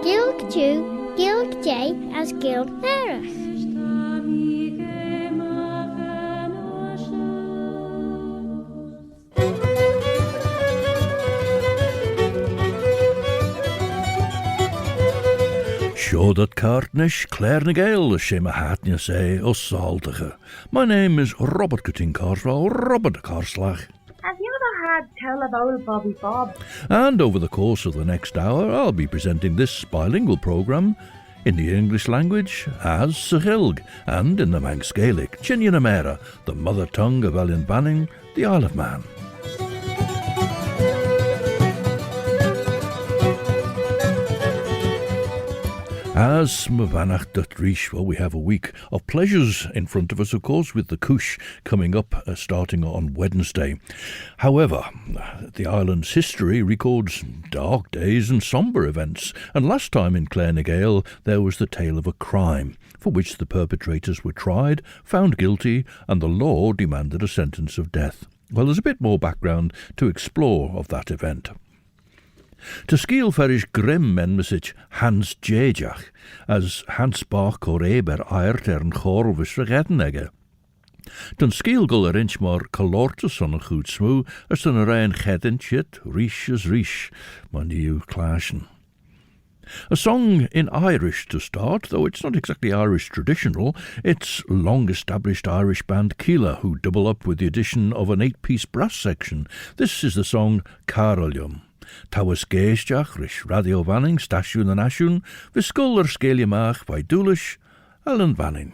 Gilg Jew, Gilg J as Gilg Nerach. Sure that Cartnish, Claare and Gael, shame a hatnia say, o saltige. My name is Robert Cutting Carswell, Robert Carslach. Have you ever had tell of old Bobby Bob? And over the course of the next hour, I'll be presenting this bilingual programme in the English language as Sahilg, and in the Manx Gaelic, Chinyanamera, the mother tongue of Elin Banning, the Isle of Man. As Mavanach Dutrish, well, we have a week of pleasures in front of us, of course, with the Cush coming up starting on Wednesday. However, the island's history records dark days and sombre events, and last time in Claare and Gael there was the tale of a crime for which the perpetrators were tried, found guilty, and the law demanded a sentence of death. Well, there's a bit more background to explore of that event. To skiel ferish grim menmesich Hans Jejach, as Hans Bach or Eber eirt en chorvis vergeten egge. Ten skiel gul inch maar kalortus on a goed smoo, as ten rein chedentjit, rish as rish, my new clashen. A song in Irish to start, though it's not exactly Irish traditional. It's long-established Irish band Keela, who double up with the addition of an 8-piece brass section. This is the song Carolium. Tawas geesteach rish Radio Vanning, Stasiwn and Asiwn, viskull skeeliamach by Dúlish, Ellen Vanning.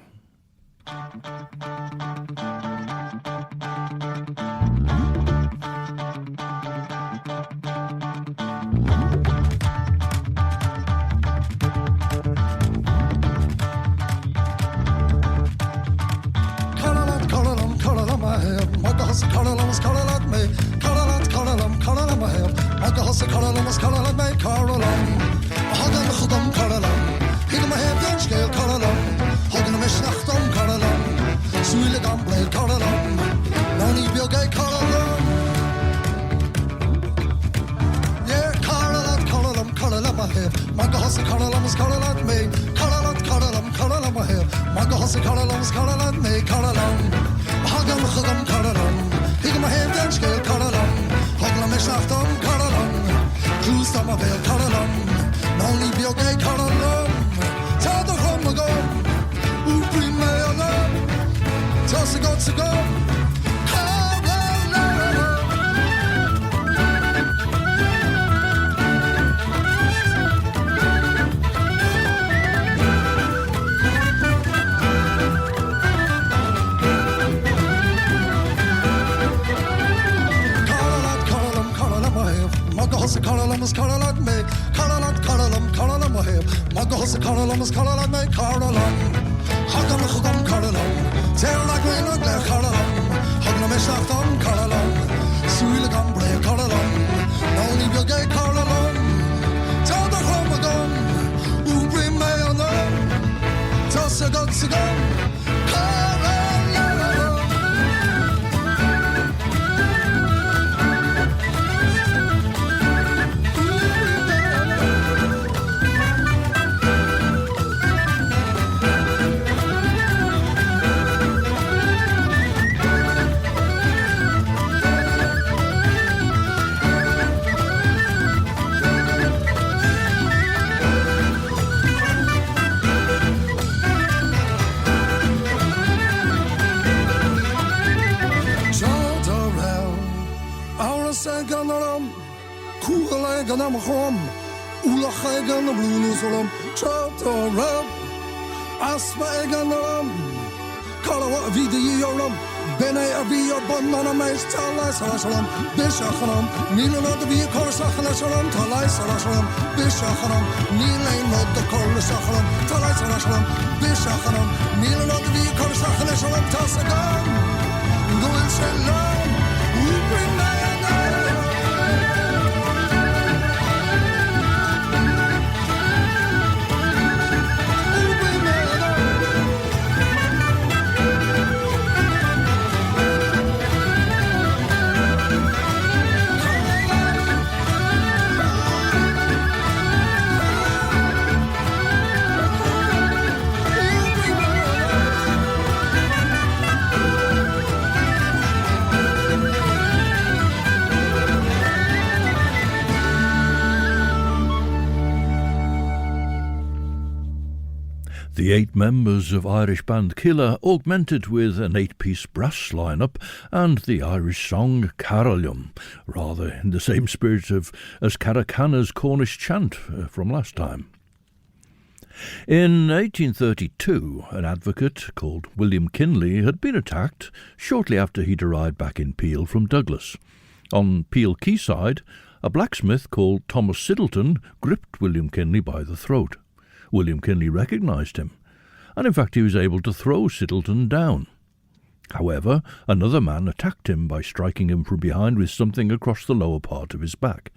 The 8 members of Irish band Claare, augmented with an 8-piece brass lineup and the Irish song Carolium, rather in the same spirit as Caracana's Cornish chant from last time. In 1832, an advocate called William Kinley had been attacked shortly after he'd arrived back in Peel from Douglas. On Peel quayside, a blacksmith called Thomas Siddleton gripped William Kinley by the throat. William Kinley recognised him, and in fact he was able to throw Siddleton down. However, another man attacked him by striking him from behind with something across the lower part of his back.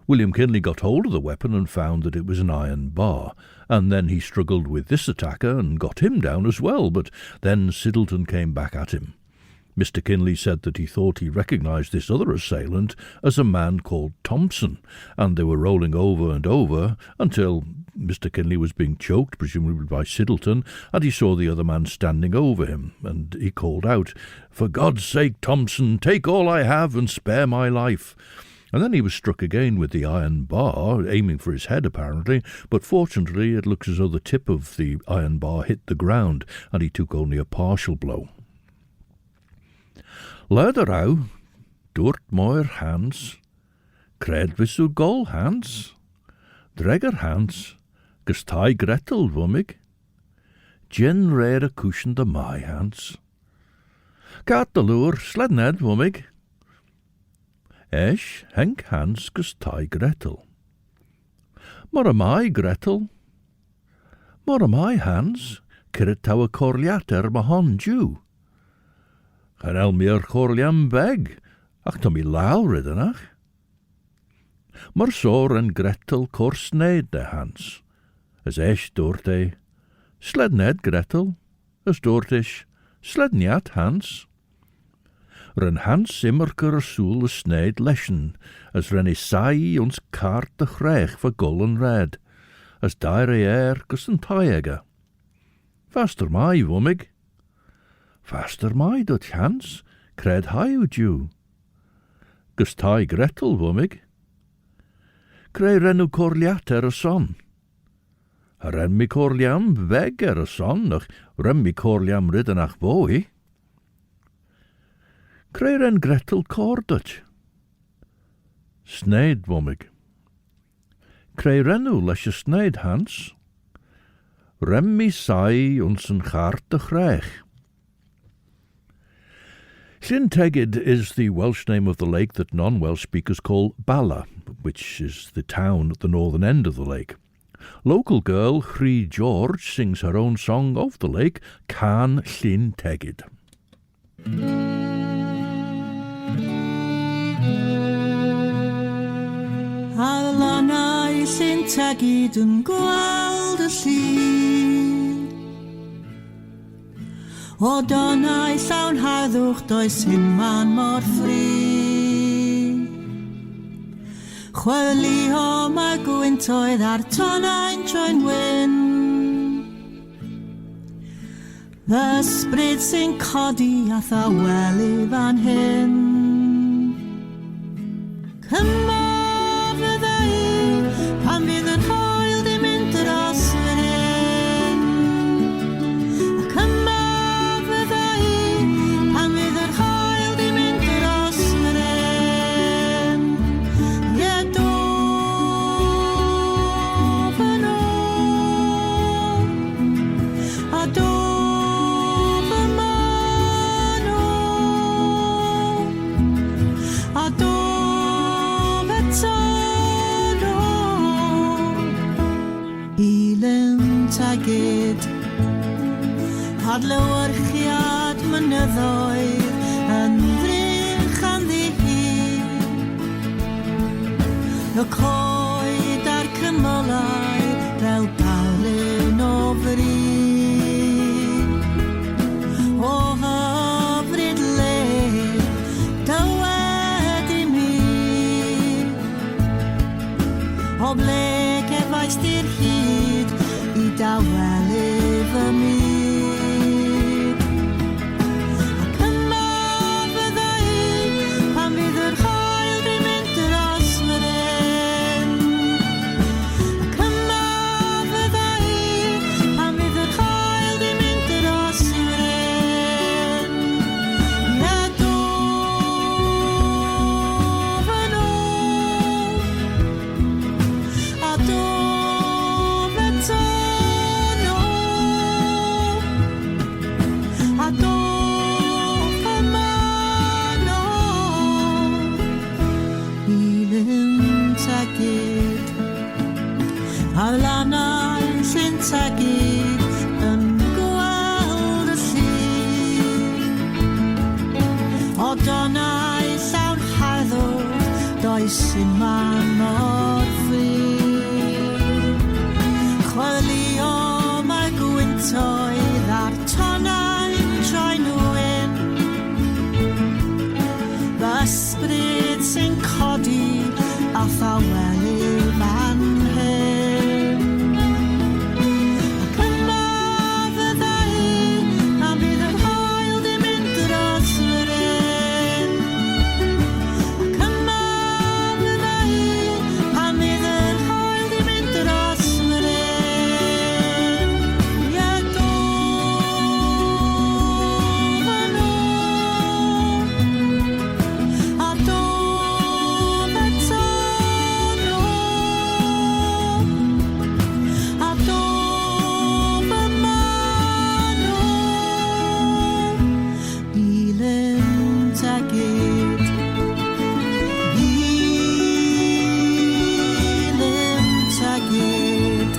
William Kinley got hold of the weapon and found that it was an iron bar, and then he struggled with this attacker and got him down as well, but then Siddleton came back at him. Mr. Kinley said that he thought he recognised this other assailant as a man called Thompson, and they were rolling over and over until Mr. Kinley was being choked, presumably by Siddleton, and he saw the other man standing over him, and he called out, "For God's sake, Thompson, take all I have and spare my life." And then he was struck again with the iron bar, aiming for his head apparently, but fortunately it looks as though the tip of the iron bar hit the ground, and he took only a partial blow. Luiderau, dort moer Hans, cred visu gol Hans, dregger Hans, gestai Gretel wummig, gin rere cushion de mai Hans. Gat de loer sledned wummig, esch henk Hans gestai Gretel. Mor am I Gretel? Mor am I Hans, cred tau a corliater ma hon Jew. Gan el meer chorliam beg, ach to mi laal riddenach. Maar Sor en Gretel korsneed de Hans, as esch doort sled ned Gretel, as doort is, sled niet Hans. Ren Hans immerker soel sneed leschen, as ren is saai ons kaart de graag voor gollen red, as daire gus een taaiege. Vaster mai, wummig. Faster mai dat Hans, cred haiu Jew. Gus tai Gretel, wummig. Cre renu corliat a son. Ren mi corliam weg a son, ach ren mi corliam riddenach boi. Cre ren Gretel cordat. Sneid, wummig. Cre renu lesje sneid, Hans. Ren mi sai ons een gaart de graag. Llyn Tegid is the Welsh name of the lake that non-Welsh speakers call Bala, which is the town at the northern end of the lake. Local girl Chri George sings her own song of the lake, Can Llyn Tegid. Alana I Llyn Tegid yn gweld y llun. O donau llawn harddwch does hyn man mor ffri. Chweli o mae gwyntoedd ar tonau'n troi'n wyn. Fy ysbryd sy'n codi a tha wely fan hyn. Cyma fydda i pan fydd yn hoel di mynd dros yr hyn. Cyma Tegid adlewyrchiad mynyddoedd yn ddrych yn ddihi. Y coed a'r cymylau fel dalyn o fri. O hyfryd le dywed i mi. O ble cefais di'r hyd I dawelu fy myd. Ac yma fydda I pan fydd yr haul di mynd dros yr hyn. Ac yma donnau sy'n tegu yn gweld y llun. O donnau llawn harddwch, does dim man mor ffrin. Chwilio mae gwyntoedd ar tonnau'n troi nhw in. Fy ysbryd sy'n codi a thawelu fan hyn. Ac yma fydda i, a bydd yr haul di mynd dros yr un. Ac yma fydda i, a bydd yr haul di mynd dros yr un. Ie, dof yn ôl, a dof eto nôl, a dof yma nôl. I lym tegid, I lym tegid,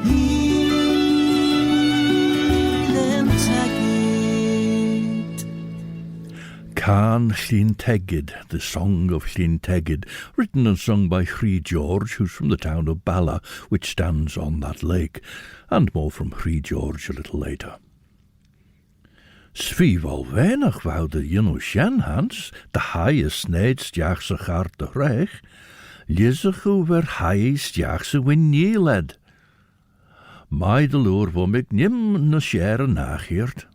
I lym tegid. Can Llyn Tegid, the Song of Llyn Tegid, written and sung by Rhy George, who's from the town of Bala, which stands on that lake, and more from Rhy George a little later. Sfi al weinig wou de Juno Shen Hans, de haie sneed stiach se hart de reich, lizig over haie stiach se win nie led. Mai de loer wom ik nim na schere nageert.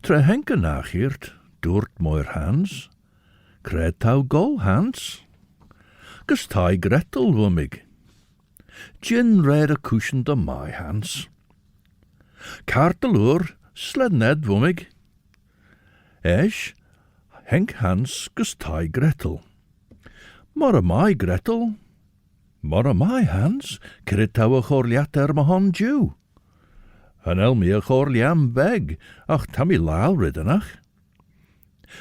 Tre henke nageert, doort moer Hans, krijt touw gol Hans. Gus tai Gretel wom ik. Gin red a cushion de my Hans. Kaart de loer, sled ned wom ik. Esch, henk Hans gus tai Gretel. Maar my Gretel, maar my Hans, krijt touw a chorliat ma Jew. En elmi a chorliam beg, ach tammy laal riddenach.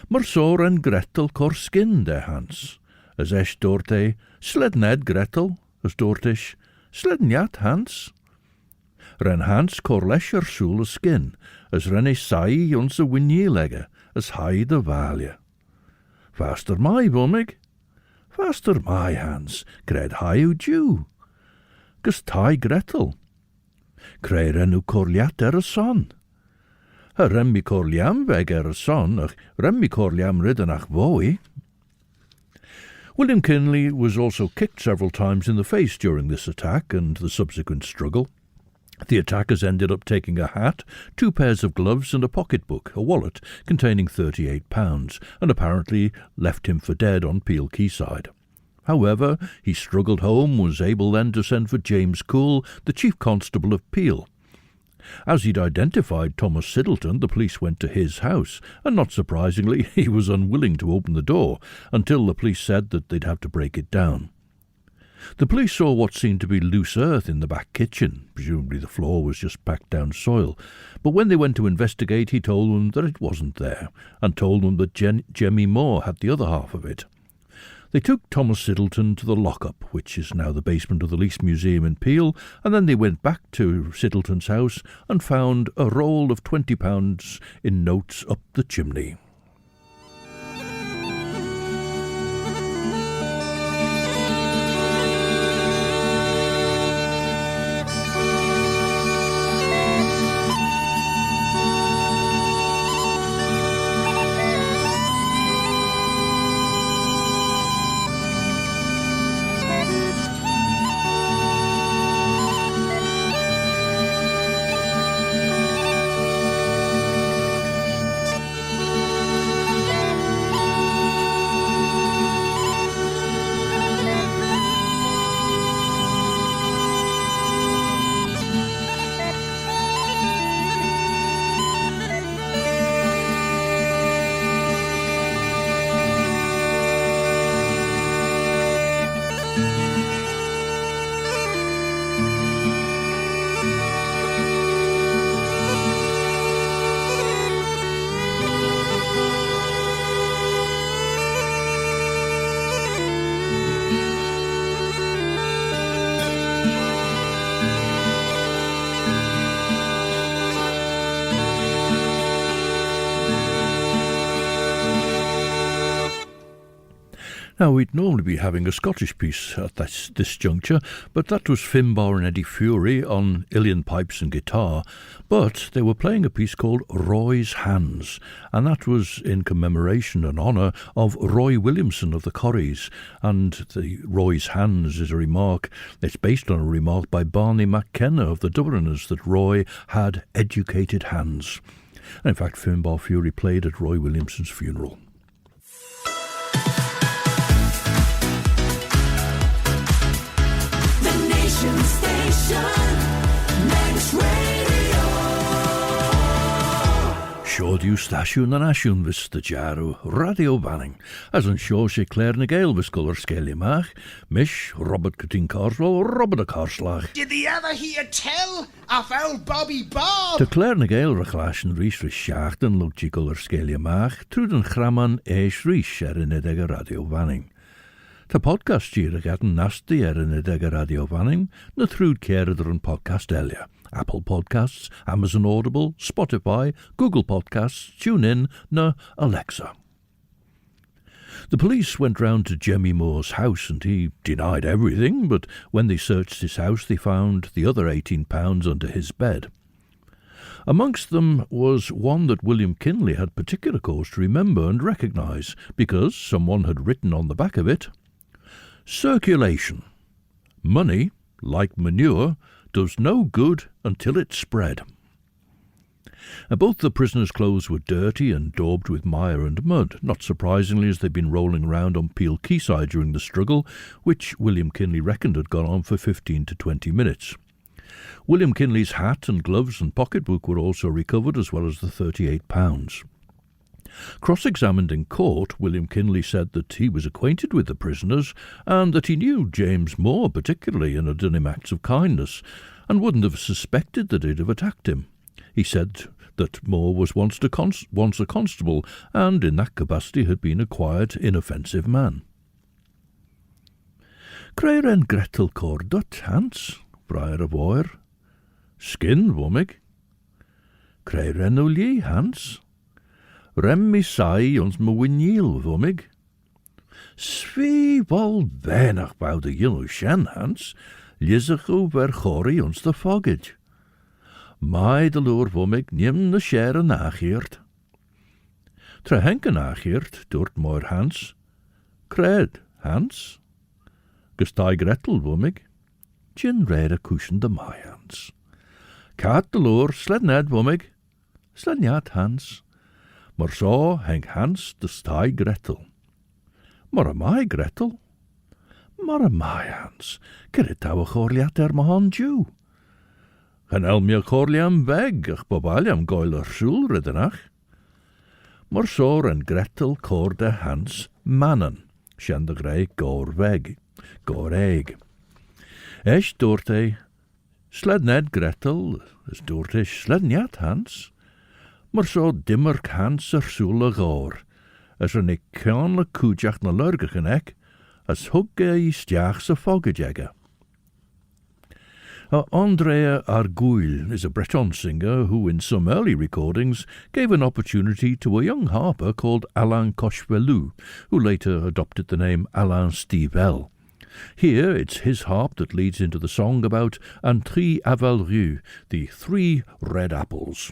Maar so en Gretel cor skin de Hans, as esch doorte, sled ned Gretel, as doortish, sled njat Hans. Ren Hans cor lesher soel a skin, as ren e sai ons a winnie legge, as hai de valje. Faster my womig, faster my Hans, kred hai u Jew. Gus tai Gretel. Claare en u corliat a son. Ha remmi corliam weg a son, ach remmi corliam riddenach voi. William Kinley was also kicked several times in the face during this attack and the subsequent struggle. The attackers ended up taking a hat, 2 pairs of gloves and a pocketbook, a wallet containing £38, and apparently left him for dead on Peel Quayside. However, he struggled home, was able then to send for James Coole, the Chief Constable of Peel. As he'd identified Thomas Siddleton, the police went to his house, and not surprisingly, he was unwilling to open the door, until the police said that they'd have to break it down. The police saw what seemed to be loose earth in the back kitchen. Presumably the floor was just packed down soil. But when they went to investigate, he told them that it wasn't there, and told them that Jemmy Moore had the other half of it. They took Thomas Siddleton to the lockup, which is now the basement of the Lease Museum in Peel, and then they went back to Siddleton's house and found a roll of £20 in notes up the chimney. Now, we'd normally be having a Scottish piece at this juncture, but that was Finbar and Eddie Fury on uilleann pipes and guitar, but they were playing a piece called Roy's Hands, and that was in commemoration and honour of Roy Williamson of the Corries, and the Roy's Hands is a remark, it's based on a remark by Barney McKenna of the Dubliners that Roy had educated hands. And in fact, Finbar Fury played at Roy Williamson's funeral. Manx Radio. Siodiw stasiwn yn asiwn fys dy jarw Radio Banning, as yn sio se Claare na Gael fys gulr sgeliamach, mish Robert Cutting Carswell, Robert a Carslach. Did the other hear tell of old Bobby Bob? De Claare na Gael rechlaschen rhys rhys siachten lwg ti gulr sgeliamach, trwyd yn chraman eis rhys yn edeg a Radio Banning. Ta podcast hier gaat een nasty in de Radio Vanning, na through keerder een podcast elia. Apple Podcasts, Amazon Audible, Spotify, Google Podcasts, TuneIn, na Alexa. The police went round to Jemmy Moore's house and he denied everything, but when they searched his house they found the other £18 under his bed. Amongst them was one that William Kinley had particular cause to remember and recognise, because someone had written on the back of it, Circulation. Money, like manure, does no good until it's spread. Both the prisoners' clothes were dirty and daubed with mire and mud, not surprisingly as they'd been rolling around on Peel Quayside during the struggle, which William Kinley reckoned had gone on for 15 to 20 minutes. William Kinley's hat and gloves and pocketbook were also recovered, as well as the £38. Cross-examined in court, William Kinley said that he was acquainted with the prisoners and that he knew James Moore particularly and had done him acts of kindness and wouldn't have suspected that he'd have attacked him. He said that Moore was once a constable and in that capacity had been a quiet, inoffensive man. Claare en Gretel cordot, Hans, Briar of Oer. Skin, Womig. Claare en Ulie, Hans. Rem mi sai ons me winiel, Womig. Svi wal weinig bouw de jillo shen, Hans. Lizig u ver chori ons de foggage. Mai de loer, Womig, niem de share nageert. Tre henke nageert, doort moor Hans. Cred, Hans. Gestai Gretel, Womig. Chin rede cushion de mai, Hans. Kat de loer, sled ned, Womig. Sled njat, Hans. Maar zo heng Hans de stai Gretel. Maar a mai Gretel? Maar a mai Hans, keret ouwe chorliat ma Jew. Gan elmia chorliam weg, ach bobaliam goiler schul riddenach. Maar zo en Gretel corde Hans mannen, sjan de grei goor weg, goor eig. Esch doort hij, sled ned Gretel, is doort hij sled njat Hans. Maar zo dimmer Hans soele goor, as ik kanle koejach na lurgigen ek, as hugge stiach se foggejegge. Andrea Arguil is a Breton singer who, in some early recordings, gave an opportunity to a young harper called Alain Cochevelou, who later adopted the name Alain Stivell. Here it's his harp that leads into the song about Antri Avalrieux, the 3 red apples.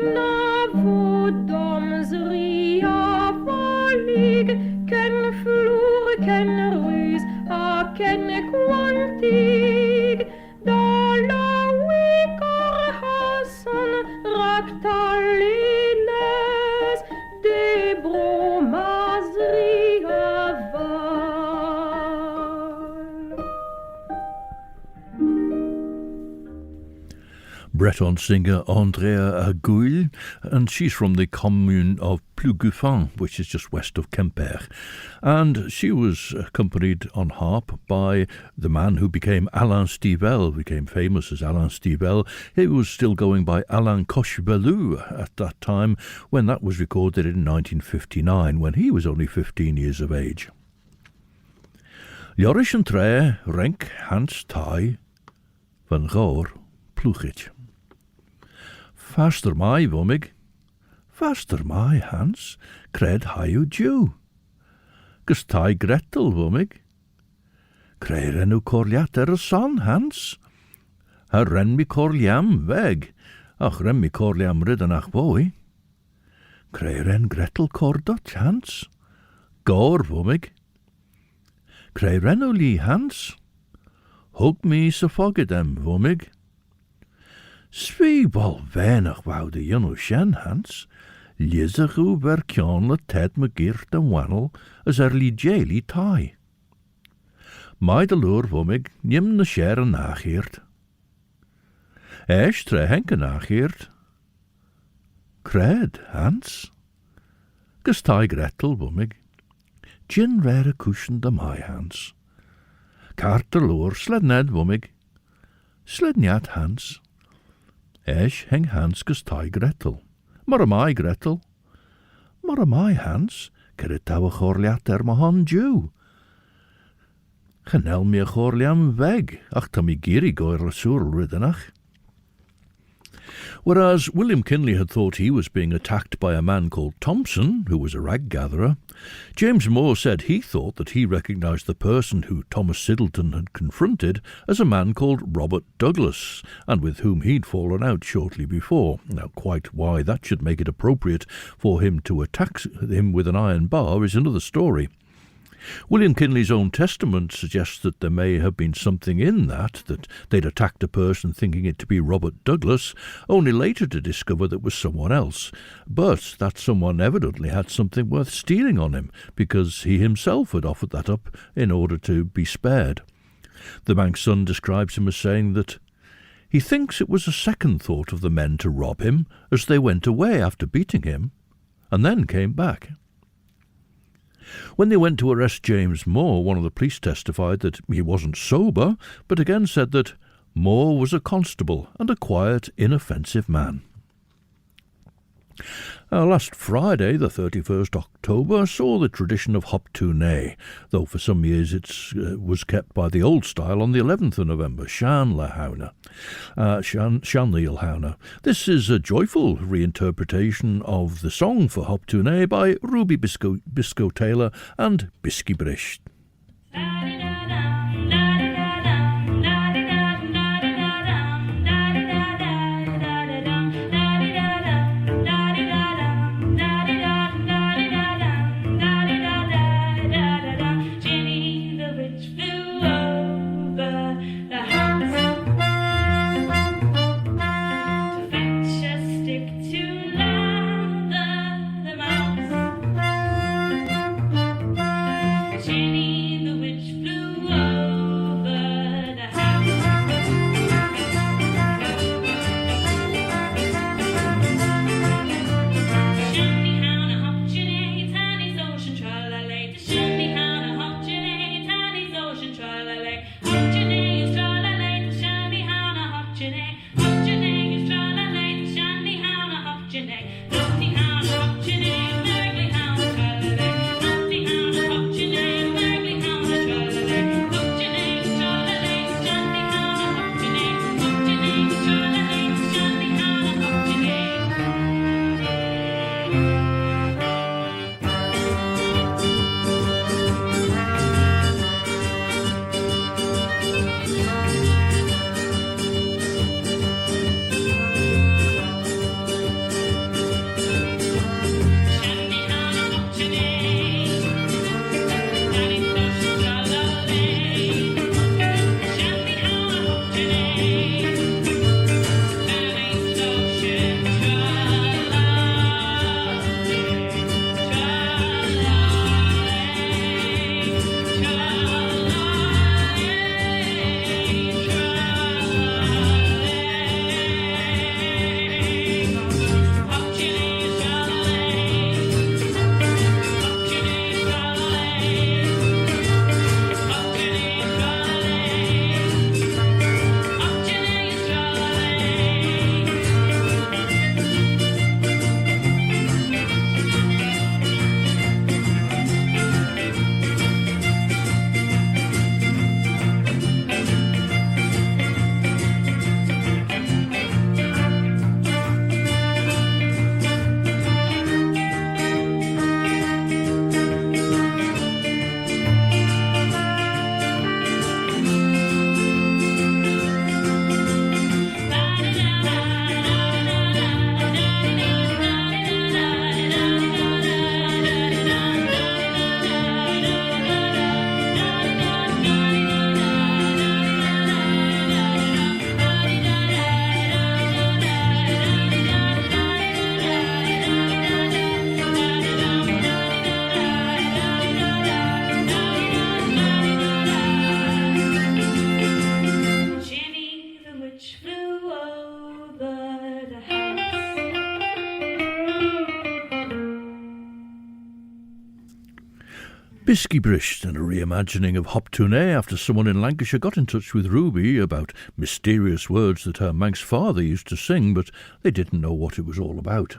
na vodoms ria volig, ken floer, ken rus, a ken kwantig. Da la wikar hasan raktaliles, de bromas ria val. Breton singer Andrea Gael, and she's from the commune of Plouguffin, which is just west of Quimper. And she was accompanied on harp by the man who became Alain Stivell, became famous as Alain Stivell. He was still going by Alain Cochebelou at that time, when that was recorded in 1959, when he was only 15 years of age. Joris en Tre, Renk Hans Tai, van Gaur Ploegit. Faster my, Womig. Faster my, Hans, cred haiu Jew. Gus tai Gretel, Womig. Cre renu corliat a son, Hans. Ha ren mi corliam weg, ach ren mi corliam riddenach boy. Cre ren Gretel cordot, Hans. Gaur, Womig. Cre renu li, Hans. Hug me so fogedem, Womig. Svi bol venach wou de jonno shen, Hans. Lizach u ver kion le ted me girt en wannel as li jeli tai. Mai de loer womig nim na sher nageert. Esch tre henke nageert. Cred, Hans. Gus tai Gretel womig. Gin rare cushion de mai, Hans. Kart de loer sled ned womig. Sled njat, Hans. Esch heng Hans gus tai Gretel. Maar my Gretel. Maar my Hans, kere tawe chorliat ma han Jew. Genel me chorliam weg, ach ta mi giri goir rasoor riddenach. Whereas William Kinley had thought he was being attacked by a man called Thompson, who was a rag gatherer, James Moore said he thought that he recognised the person who Thomas Siddleton had confronted as a man called Robert Douglas, and with whom he'd fallen out shortly before. Now, quite why that should make it appropriate for him to attack him with an iron bar is another story. William Kinley's own testament suggests that there may have been something in that they'd attacked a person thinking it to be Robert Douglas, only later to discover that it was someone else. But that someone evidently had something worth stealing on him, because he himself had offered that up in order to be spared. The Manx Sun describes him as saying that he thinks it was a second thought of the men to rob him as they went away after beating him, and then came back. When they went to arrest James Moore, one of the police testified that he wasn't sober, but again said that Moore was a constable and a quiet, inoffensive man. Last Friday, the 31st October, saw the tradition of Hop Tuné, though for some years it was kept by the old style on the 11th of November, Shan Leil Hauna. This is a joyful reinterpretation of the song for Hop Tuné by Ruby Bisco Taylor and Bisky Brish. Bisky Brisht and a reimagining of Hop Tune after someone in Lancashire got in touch with Ruby about mysterious words that her Manx father used to sing, but they didn't know what it was all about.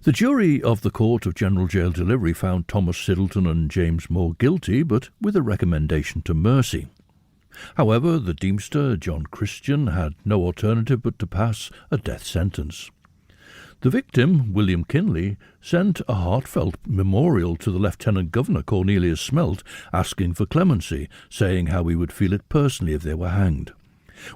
The jury of the Court of General Jail Delivery found Thomas Siddleton and James Moore guilty, but with a recommendation to mercy. However, the Deemster, John Christian, had no alternative but to pass a death sentence. The victim, William Kinley, sent a heartfelt memorial to the Lieutenant Governor Cornelius Smelt asking for clemency, saying how he would feel it personally if they were hanged.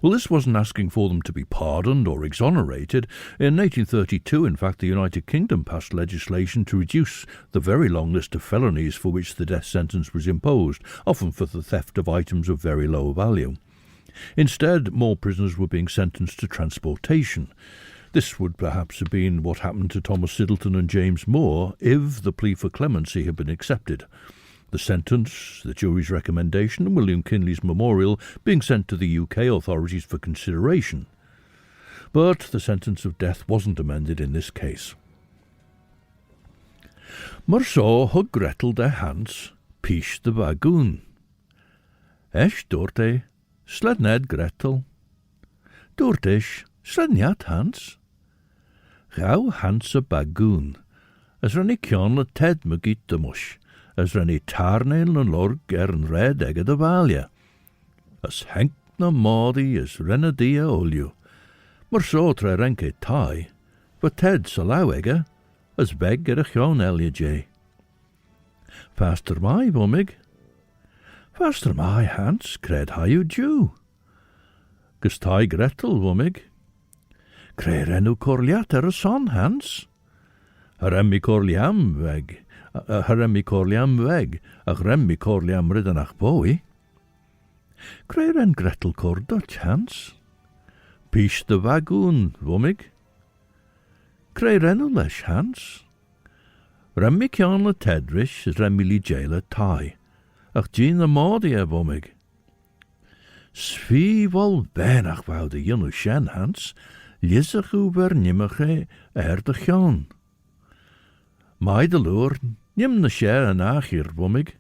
Well, this wasn't asking for them to be pardoned or exonerated. In 1832, in fact, the United Kingdom passed legislation to reduce the very long list of felonies for which the death sentence was imposed, often for the theft of items of very low value. Instead, more prisoners were being sentenced to transportation. This would perhaps have been what happened to Thomas Siddleton and James Moore if the plea for clemency had been accepted. The sentence, the jury's recommendation, and William Kinley's memorial being sent to the UK authorities for consideration. But the sentence of death wasn't amended in this case. Marceau hug Gretel de Hans, pish de bagoon. Esh dorte, sledned Gretel. Dortish, sledniat Hans. Gauw Hans a bagoon, as rennie kion le ted magit de mush, as rennie tarnail en lorg en red egge de valje. As henk na maudi as renadia olju, maar so tre renke tai, but ted salau egge, as beg a kion elje jay. Faster my, womig. Faster my, Hans, cred hayu Jew. Gus tai Gretel, womig. Claare enw corliat a son, Hans. Haremmi corliam weg, ach remmi corliam riddenach bowie. Claare en Gretel cordot, Hans. Pish de wagoon, womig. Claare enw lesh, Hans. Remmi kion le tedrish, remmi li jail tai, ach jean the mordia, womig. Svi wol benach wou de junnu shen, Hans. Lysach uwer nimmerge de gaan. Mai de loer, nim na share en achir, womig.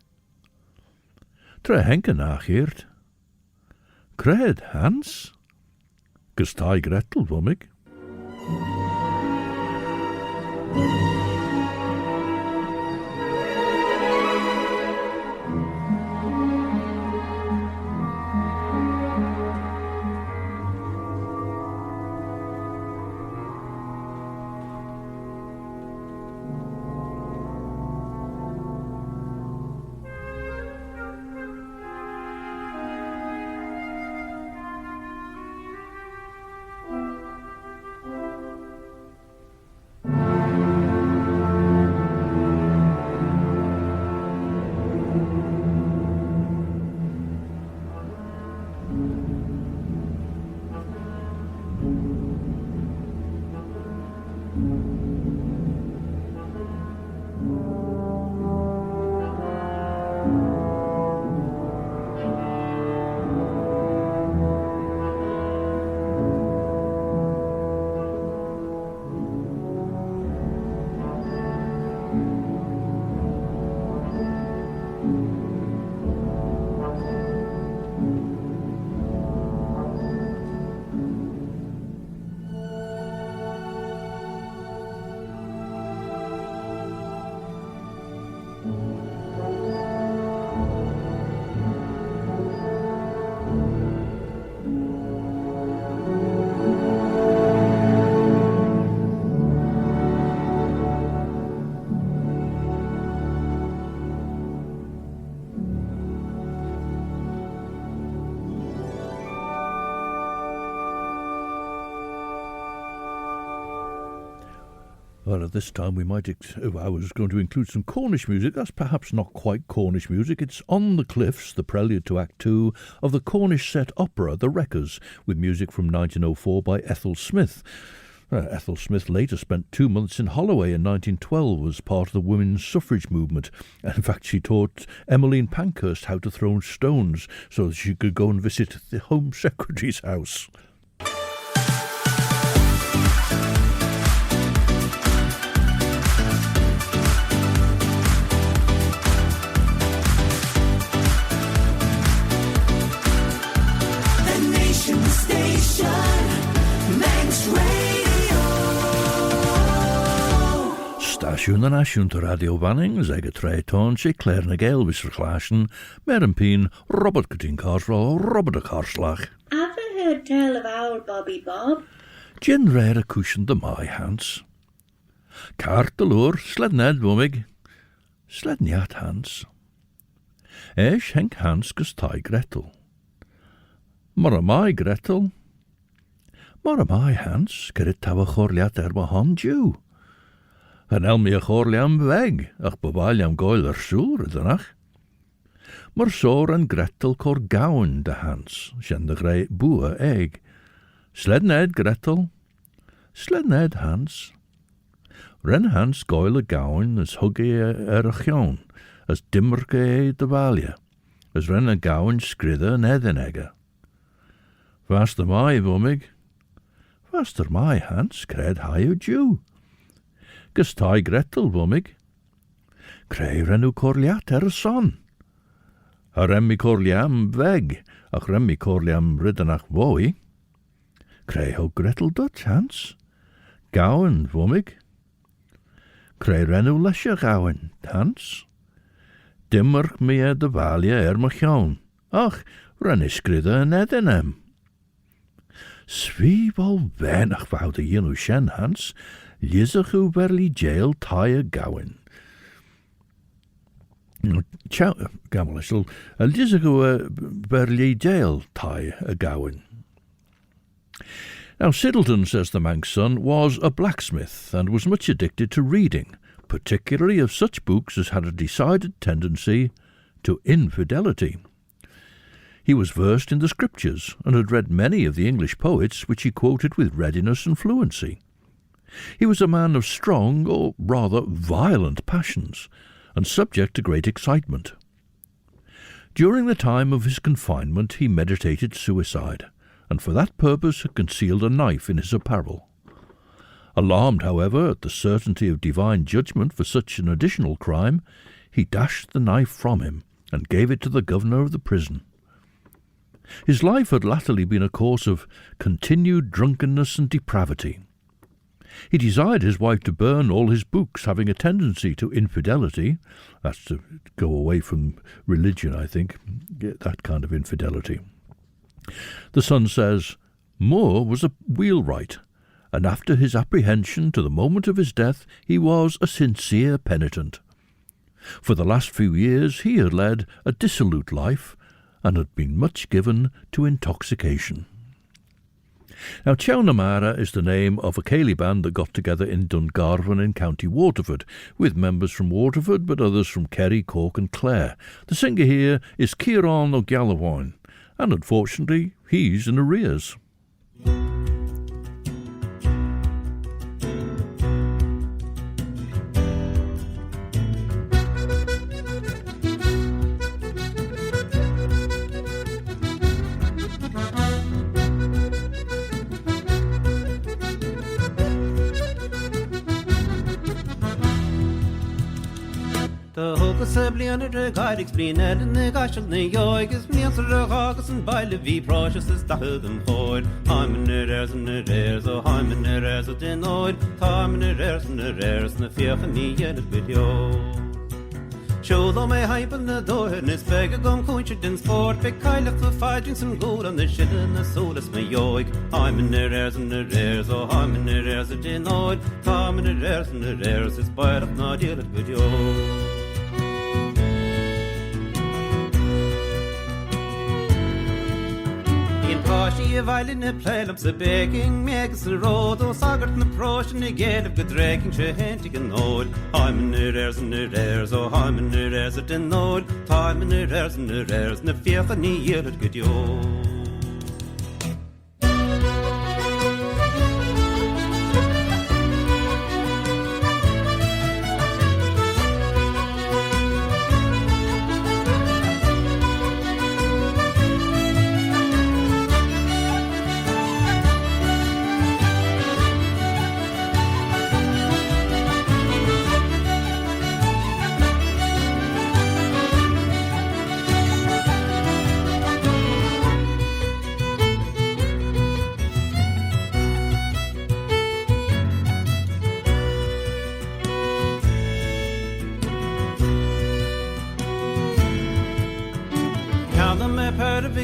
Tre henke nachirt. Cred, Hans. Gus tai Gretel, womig. Well, at this time I was going to include some Cornish music. That's perhaps not quite Cornish music. It's On the Cliffs, the prelude to Act 2 of the Cornish set opera The Wreckers, with music from 1904 by Ethel Smith. Ethel Smith later spent 2 months in Holloway in 1912 as part of the women's suffrage movement. In fact, she taught Emmeline Pankhurst how to throw stones so that she could go and visit the Home Secretary's house. Asún an asún to radio vanning, as ag a tre tón sé Claare na Gael vis verklaasjen, mer een pien Robert Guttin Carswell, Robert a Carslach. Have you heard tell of our Bobby Bob? Gin rare a cushion de my Hans. Kaart de loer, sled ned womig. Sled niet Hans. Esch henk Hans gus tai Gretel. Maar am I Gretel? Maar am I Hans, gerit tawa chorliat ma Jew. En el me a chorliam weg, ach bevaliam Gael soer danach. Maar soor en Gretel cor gowen de Hans, sjen de grey boe egg. Sled ned Gretel, sled ned Hans. Ren Hans Gael a gowen as hugge a chion, as dimmerke de valje, as ren a gowen skridde ned en egge. Vaster my womig, vaster my Hans, cred high o Jew. Gus tai Gretel womig, creu rennu corliat son. A remmi corliam weg, ach remmi corliam riddenach woi. Creu ho Gretel Dutch Hans, gowen womig. Creu rennu lesje gowen, Hans. Dimmerk me de valje machon, ach ren skridde ned in hem. Swie wel weinig wou de jenu shen Hans, Lizach u verli jail tie a gowen. Chow, gamel, Lizach u verli jail tie a gowen. Now, Siddleton, says the Manx son, was a blacksmith and was much addicted to reading, particularly of such books as had a decided tendency to infidelity. He was versed in the scriptures and had read many of the English poets which he quoted with readiness and fluency. He was a man of strong, or rather violent passions, and subject to great excitement. During the time of his confinement he meditated suicide, and for that purpose had concealed a knife in his apparel. Alarmed, however, at the certainty of divine judgment for such an additional crime, he dashed the knife from him, and gave it to the governor of the prison. His life had latterly been a course of continued drunkenness and depravity. He desired his wife to burn all his books having a tendency to infidelity. That's to go away from religion, I think, that kind of infidelity. The son says, Moore was a wheelwright, and after his apprehension to the moment of his death he was a sincere penitent. For the last few years he had led a dissolute life, and had been much given to intoxication. Now, Chewnamara is the name of a ceilidh band that got together in Dungarvan in County Waterford, with members from Waterford but others from Kerry, Cork and Clare. The singer here is Ciarán O'Gallaghan, and unfortunately he's in arrears. The hogus a bliana de gairix blina in the gashel ne yoigus means the hagus and by the v precious is the hidden hoid. I'm in the airs and the airs, oh, I'm in the airs of the noid. I'm in the airs and the airs, and the fear of me in the video. Show them a hype in the door, and it's beg a gum coach in sport. Big kind of fighting some gold on the shit in the soul is my yoik. I'm in the airs and the airs, oh, I'm in the airs of the noid. I'm in the airs and the airs, it's by the not yet video. She a violin a play the baking makes the road or saggart na prosh and again of good dragging she hentig and old. I'm in the airs and the airs, oh I'm in the airs at the node. Time in the airs and the airs, and the fear for me yet at good yo.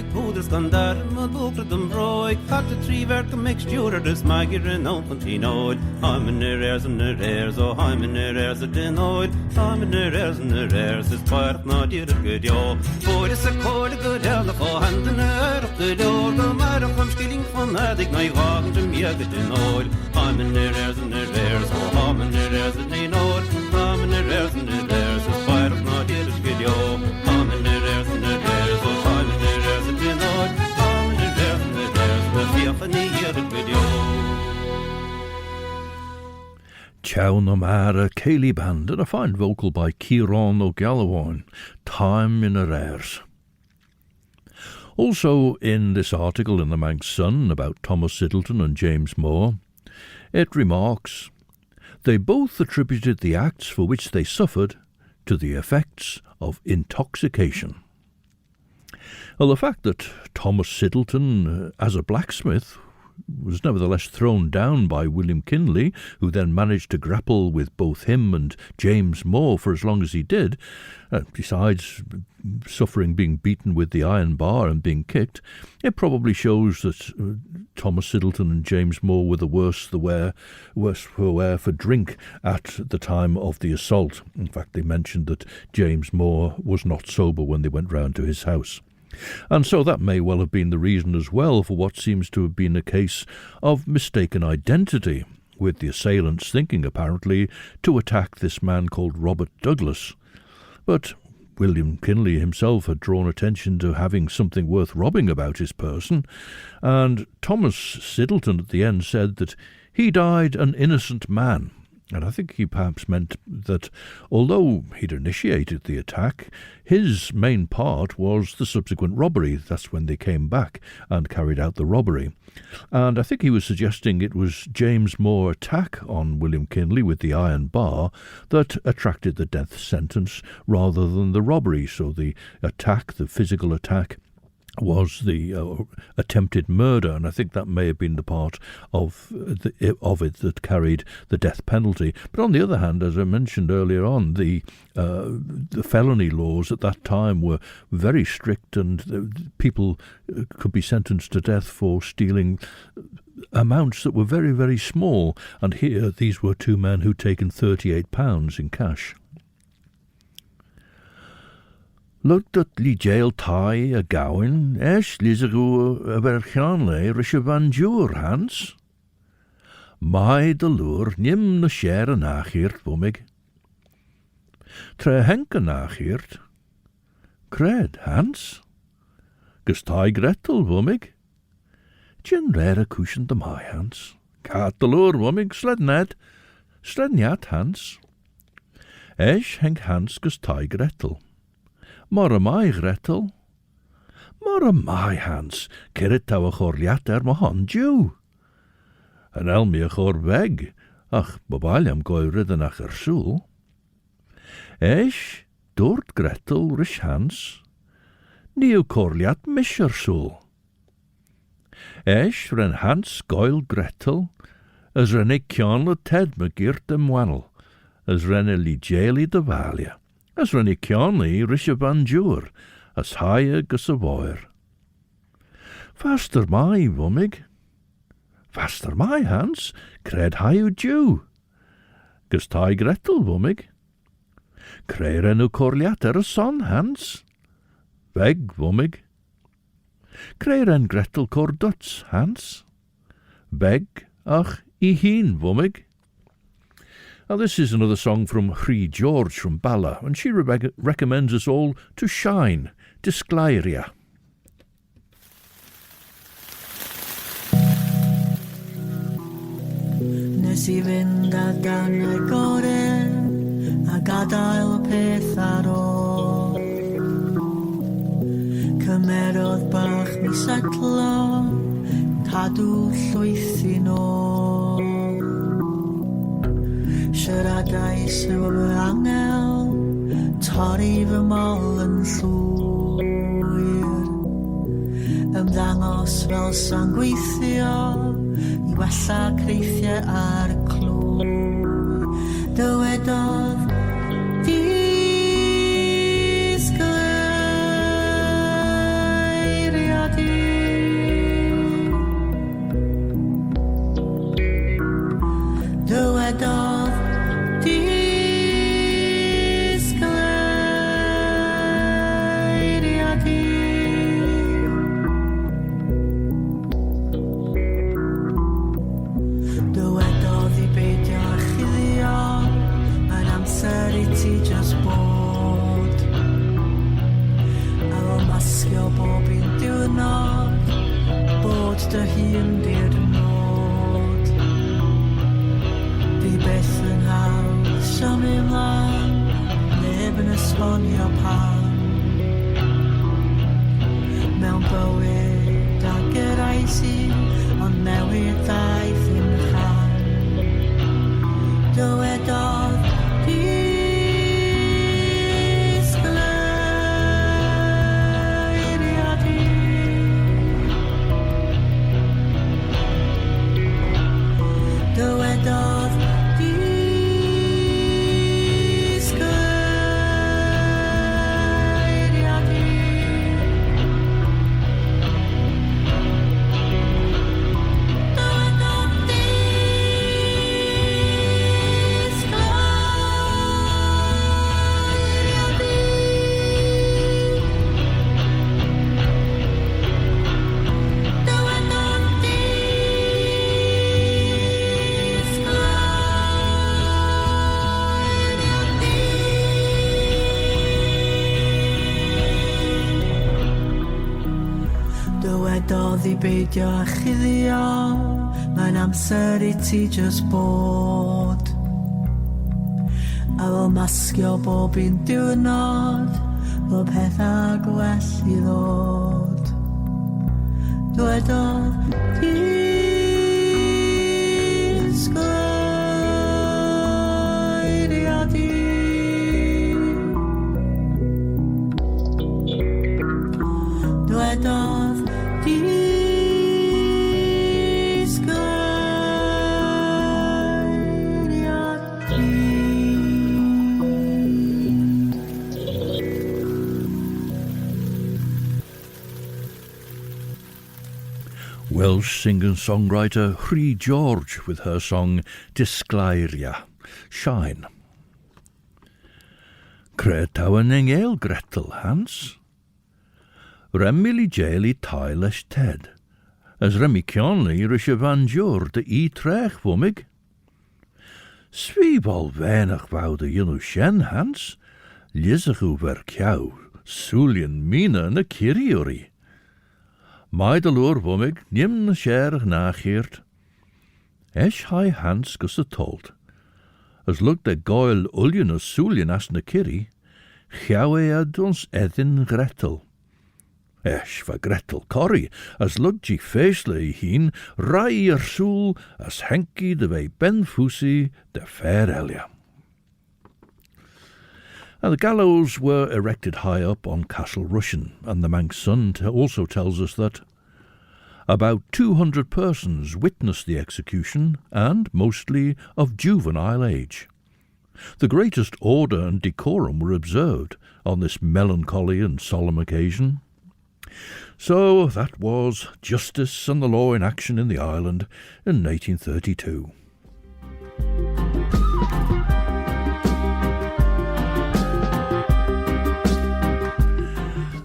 big poeder standaard, maar boekert hem broek. Had de drie werk een mixture, dus mag je een oud van tien ooit. I'm in the airs and the airs, oh I'm in the airs at den ooit. I'm in the airs and the airs, is part not yet a good yo. Voor is a cold good hell, the hand in the air of the door. The matter from skilling van dat ik naar wagen te meer get den ooit. I'm in the airs and the airs, oh I'm in the airs at den ooit. I'm in the airs and the airs, is part not yet a good yo. I'm in the airs and the airs, oh I'm in the airs at den ooit. I'm in the airs and the airs, the fear van the year a good yo. Chow no Mara Cayley Band and a fine vocal by Kieran O'Gallowine, Time in Arrears. Also in this article in the Manx Sun about Thomas Siddleton and James Moore, it remarks, they both attributed the acts for which they suffered to the effects of intoxication. Well, the fact that Thomas Siddleton, as a blacksmith, was nevertheless thrown down by William Kinley, who then managed to grapple with both him and James Moore for as long as he did, besides suffering being beaten with the iron bar and being kicked, it probably shows that Thomas Siddleton and James Moore were the worse for wear for drink at the time of the assault. In fact, they mentioned that James Moore was not sober when they went round to his house. And so that may well have been the reason as well for what seems to have been a case of mistaken identity, with the assailants thinking apparently to attack this man called Robert Douglas. But William Kinley himself had drawn attention to having something worth robbing about his person, and Thomas Siddleton at the end said that he died an innocent man. And I think he perhaps meant that although he'd initiated the attack, his main part was the subsequent robbery. That's when they came back and carried out the robbery. And I think he was suggesting it was James Moore's attack on William Kinley with the iron bar that attracted the death sentence rather than the robbery. So the attack, the physical attack, was the attempted murder, and I think that may have been the part of it that carried the death penalty. But on the other hand, as I mentioned earlier on, the felony laws at that time were very strict, and people could be sentenced to death for stealing amounts that were very, very small. And here, these were two men who'd taken £38 in cash. Looked at li jail tie a Gael, lizagu a berchanle risha van Jour, Hans. Mai de lure nim na share nachiert, womig. Tre henke nachiert. Cred, Hans. Gus tie Gretel, womig. Jin rare cushion de my Hans. Cat de lure, womig, sled ned. Sled nyat, Hans. Henk Hans gus tie Gretel. Mar am I, Gretel? Mar am I, Hans, Cerrit taw a chorliat ma hon Jew. An elmi a chor weg, ach, bobail goirid an ach soul. Dort Gretel, rish Hans, niu corliat mish soul. Ren Hans goil Gretel, as ren ik kianle ted me girt wannel, as ren a li jaili de valia. As ren I kianli risha van Jour, as higher gus a voir. Faster my, womig. Faster my, Hans, cred hiu Jew. Gus tie Gretel, womig. Claare nu corliat a son, Hans. Weg, womig. Claare Gretel cor Duts, Hans. Weg, ach, I heen, womig. Now, this is another song from Hree George from Bala, and she recommends us all to shine, disglairia. Nes I fynd a gan y gore, a gadael peth ar ôl. Cymerodd bach mi setlo, cadw llwyth I nôl. Siaradais yw fy angel, torri fy mol yn llwyr. Ymddangos fel sa'n gweithio, I wella creithiau ar y clwr. Dywedodd disgleirio. ti just bod ar ôl masgio bob un diwrnod bod dy hun di'r nod fi byth yn hawdd siomio ymlaen neb yn esbonio pam mewn bywyd ag yr eisi ond newid ddaeth yn chan dywedodd disgleiriad i dywedodd disgleiriad i dywedodd i beidio a chuddio mae'n amser i ti just bod ar ôl masgio bob un diwrnod bod pethau gwell i ddod dywedodd disgleiriad i dywedodd Welsh singer-songwriter Rhys George with her song Disglairia, Shine. Claare tawen yn Gael Gretel Hans. Remmil I Gael I tael es ted, as Remi Kionli rysio van jor de I trech womig. Swiebol weinig wou de junu shen Hans, lizig over kiau, sulien mina na kiriori. Maideloor womig, nim na scherg nageert. Esch hai Hans gus de told. As look de Gael ulien as sulien as na kiri, giawe ad ons edin Gretel. Esch va Gretel corrie, as look gi feesle heen, rai soel, as Henkie de wei ben Fusie de fair Elia. And the gallows were erected high up on Castle Rushen, and the Manx Sun also tells us that about 200 persons witnessed the execution, and mostly of juvenile age. The greatest order and decorum were observed on this melancholy and solemn occasion. So that was justice and the law in action in the island in 1832.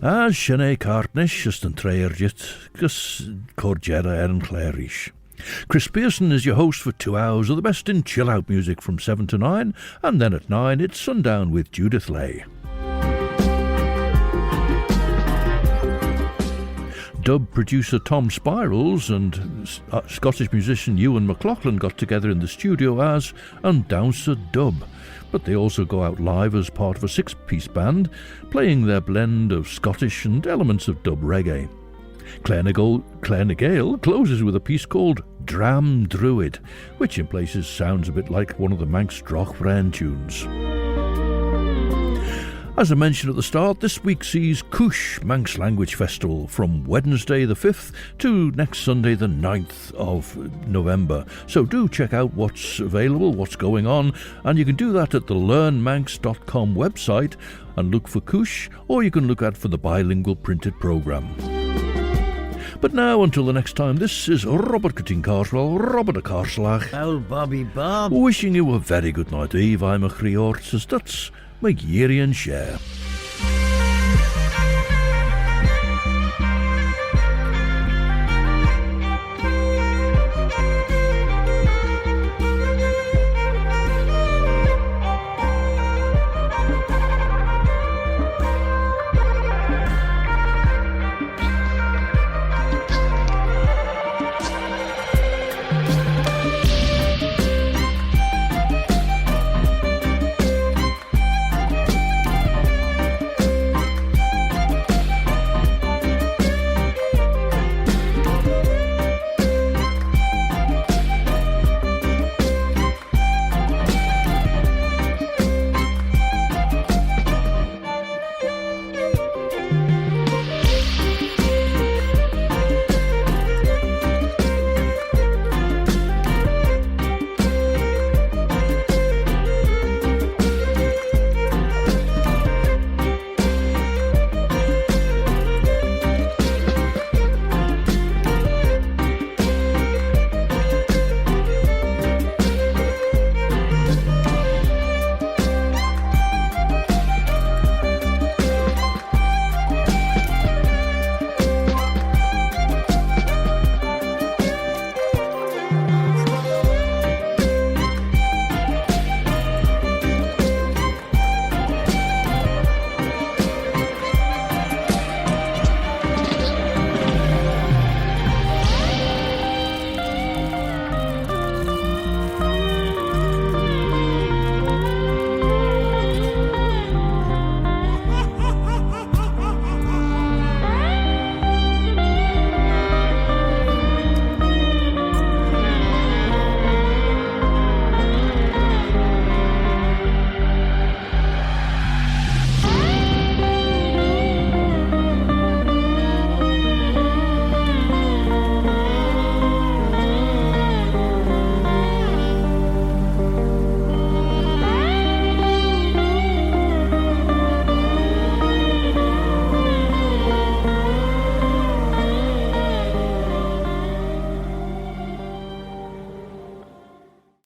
As Sinead Cartnish just an treirjit, gus Corgera and Clareish. Chris Pearson is your host for 2 hours of the best in chill-out music from 7 to 9, and then at 9 it's Sundown with Judith Lay. Dub producer Tom Spirals and Scottish musician Ewan McLaughlin got together in the studio as Undowncer Dub, but they also go out live as part of a 6-piece band, playing their blend of Scottish and elements of dub reggae. Claare Gael closes with a piece called Dram Druid, which in places sounds a bit like one of the Manx Drochvren tunes. As I mentioned at the start, this week sees Cush Manx Language Festival from Wednesday the 5th to next Sunday the 9th of November. So do check out what's available, what's going on, and you can do that at the learnmanx.com website and look for Cush, or you can look out for the bilingual printed programme. But now, until the next time, this is Robert Cutting Carswell, Robert a Carslach. Old Bobby Bob. Wishing you a very good night, Eve. I'm a Chriort, says that's my Yerian share.